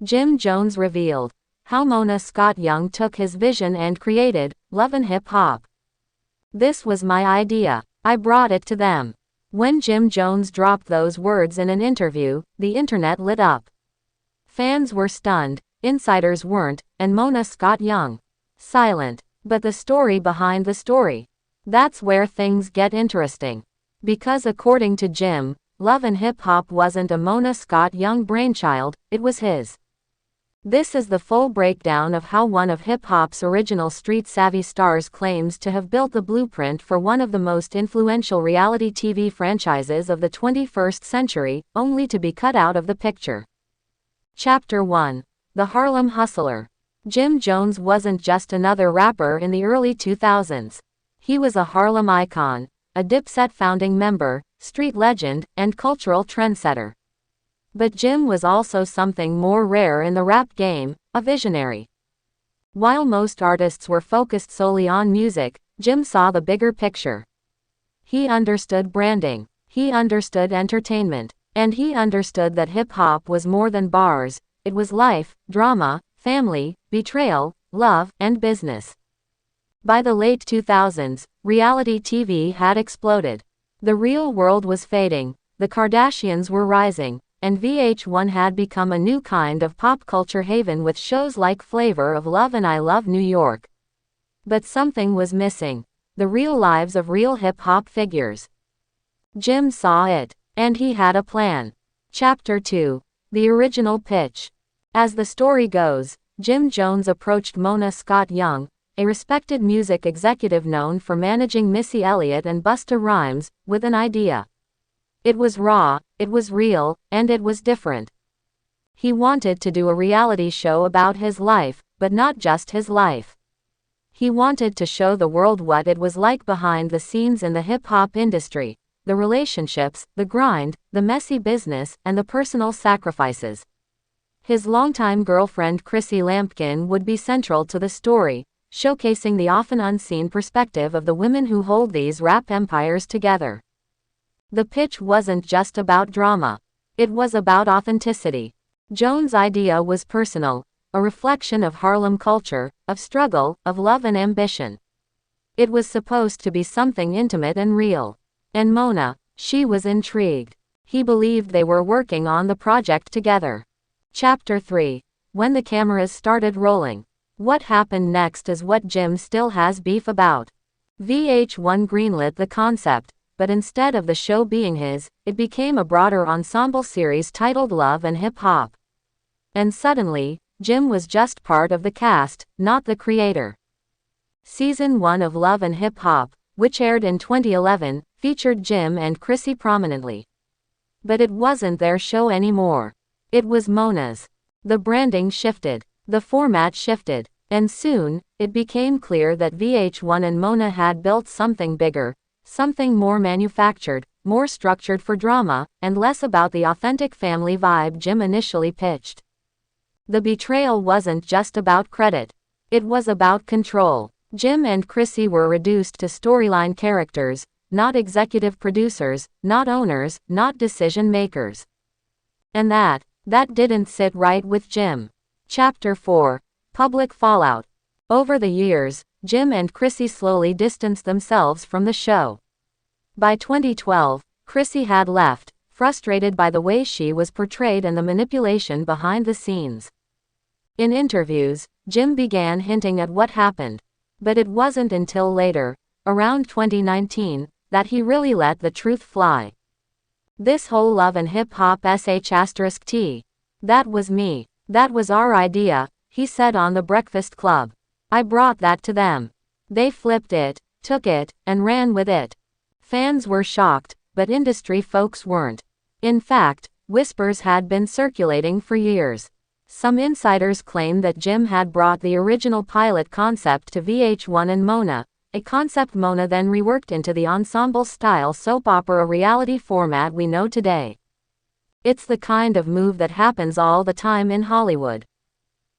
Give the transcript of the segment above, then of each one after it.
Jim Jones revealed how Mona Scott Young took his vision and created Love and Hip Hop. This was my idea. I brought it to them. When Jim Jones dropped those words in an interview, the internet lit up. Fans were stunned, insiders weren't, and Mona Scott Young silent. But the story behind the story. That's where things get interesting. Because according to Jim, Love and Hip Hop wasn't a Mona Scott Young brainchild, it was his. This is the full breakdown of how one of hip-hop's original street-savvy stars claims to have built the blueprint for one of the most influential reality TV franchises of the 21st century, only to be cut out of the picture. Chapter 1. The Harlem Hustler. Jim Jones wasn't just another rapper in the early 2000s. He was a Harlem icon, a Dipset founding member, street legend, and cultural trendsetter. But Jim was also something more rare in the rap game, a visionary. While most artists were focused solely on music, Jim saw the bigger picture. He understood branding, he understood entertainment, and he understood that hip-hop was more than bars, it was life, drama, family, betrayal, love, and business. By the late 2000s, reality TV had exploded. The real world was fading, the Kardashians were rising, and VH1 had become a new kind of pop culture haven with shows like Flavor of Love and I Love New York. But something was missing: the real lives of real hip-hop figures. Jim saw it, and he had a plan. Chapter 2. The Original Pitch. As the story goes, Jim Jones approached Mona Scott Young, a respected music executive known for managing Missy Elliott and Busta Rhymes, with an idea. It was raw, it was real, and it was different. He wanted to do a reality show about his life, but not just his life. He wanted to show the world what it was like behind the scenes in the hip-hop industry, the relationships, the grind, the messy business, and the personal sacrifices. His longtime girlfriend Chrissy Lampkin would be central to the story, showcasing the often unseen perspective of the women who hold these rap empires together. The pitch wasn't just about drama. It was about authenticity. Jones' idea was personal, a reflection of Harlem culture, of struggle, of love and ambition. It was supposed to be something intimate and real. And Mona, she was intrigued. He believed they were working on the project together. Chapter 3. When the cameras started rolling. What happened next is what Jim still has beef about. VH1 greenlit the concept, but instead of the show being his, it became a broader ensemble series titled Love and Hip Hop. And suddenly, Jim was just part of the cast, not the creator. Season 1 of Love and Hip Hop, which aired in 2011, featured Jim and Chrissy prominently. But it wasn't their show anymore. It was Mona's. The branding shifted, the format shifted, and soon, it became clear that VH1 and Mona had built something bigger, something more manufactured, more structured for drama, and less about the authentic family vibe Jim initially pitched. The betrayal wasn't just about credit. It was about control. Jim and Chrissy were reduced to storyline characters, not executive producers, not owners, not decision makers. And that didn't sit right with Jim. Chapter 4. Public Fallout. Over the years, Jim and Chrissy slowly distanced themselves from the show. By 2012, Chrissy had left, frustrated by the way she was portrayed and the manipulation behind the scenes. In interviews, Jim began hinting at what happened. But it wasn't until later, around 2019, that he really let the truth fly. This whole Love and Hip Hop *T. That was me. That was our idea, he said on The Breakfast Club. I brought that to them. They flipped it, took it, and ran with it. Fans were shocked, but industry folks weren't. In fact, whispers had been circulating for years. Some insiders claim that Jim had brought the original pilot concept to VH1 and Mona, a concept Mona then reworked into the ensemble-style soap opera reality format we know today. It's the kind of move that happens all the time in Hollywood.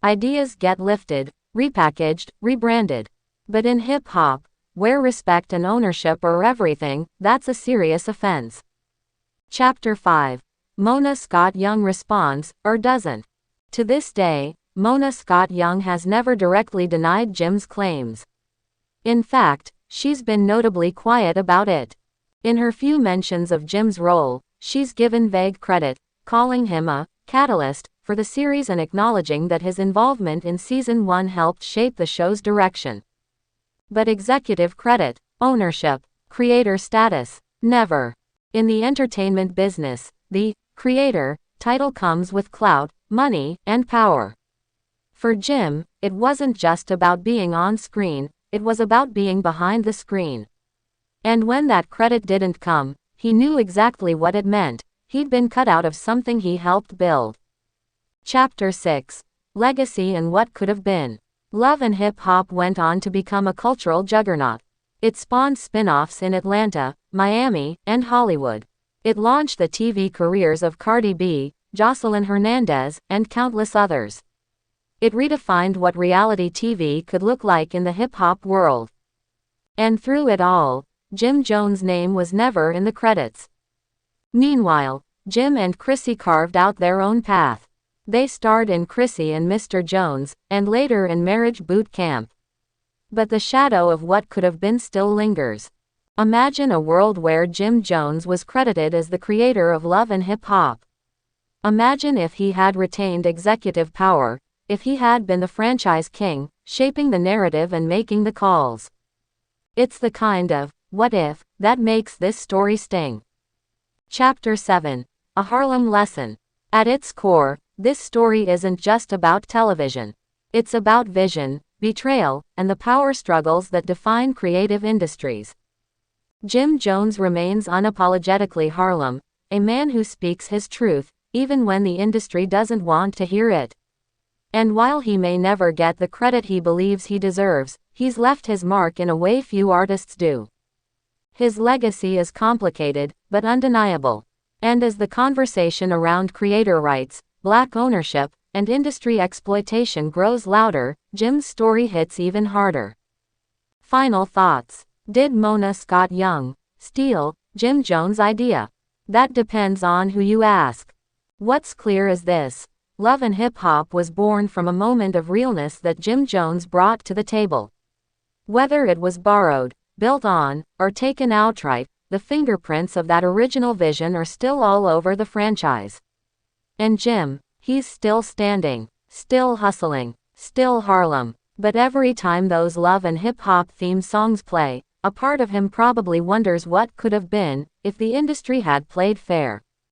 Ideas get lifted, repackaged, rebranded. But in hip-hop, where respect and ownership are everything, that's a serious offense. Chapter 5. Mona Scott Young responds, or doesn't. To this day, Mona Scott Young has never directly denied Jim's claims. In fact, she's been notably quiet about it. In her few mentions of Jim's role, she's given vague credit, calling him a catalyst for the series and acknowledging that his involvement in season 1 helped shape the show's direction. But executive credit, ownership, creator status, never. In the entertainment business, the creator title comes with clout, money, and power. For Jim, it wasn't just about being on screen, it was about being behind the screen. And when that credit didn't come, he knew exactly what it meant. He'd been cut out of something he helped build. Chapter 6. Legacy and What Could Have Been. Love and Hip Hop went on to become a cultural juggernaut. It spawned spin-offs in Atlanta, Miami, and Hollywood. It launched the TV careers of Cardi B, Jocelyn Hernandez, and countless others. It redefined what reality TV could look like in the hip-hop world. And through it all, Jim Jones' name was never in the credits. Meanwhile, Jim and Chrissy carved out their own path. They starred in Chrissy and Mr. Jones, and later in Marriage Boot Camp. But the shadow of what could have been still lingers. Imagine a world where Jim Jones was credited as the creator of Love and Hip Hop. Imagine if he had retained executive power, if he had been the franchise king, shaping the narrative and making the calls. It's the kind of what if that makes this story sting. Chapter 7. A Harlem Lesson. At its core, this story isn't just about television. It's about vision, betrayal, and the power struggles that define creative industries. Jim Jones remains unapologetically Harlem, a man who speaks his truth, even when the industry doesn't want to hear it. And while he may never get the credit he believes he deserves, he's left his mark in a way few artists do. His legacy is complicated, but undeniable. And as the conversation around creator rights, black ownership, and industry exploitation grows louder, Jim's story hits even harder. Final thoughts. Did Mona Scott Young steal Jim Jones' idea? That depends on who you ask. What's clear is this: Love and Hip Hop was born from a moment of realness that Jim Jones brought to the table. Whether it was borrowed, built on, or taken outright, the fingerprints of that original vision are still all over the franchise. And Jim, he's still standing, still hustling, still Harlem. But every time those Love and Hip Hop theme songs play, a part of him probably wonders what could have been if the industry had played fair.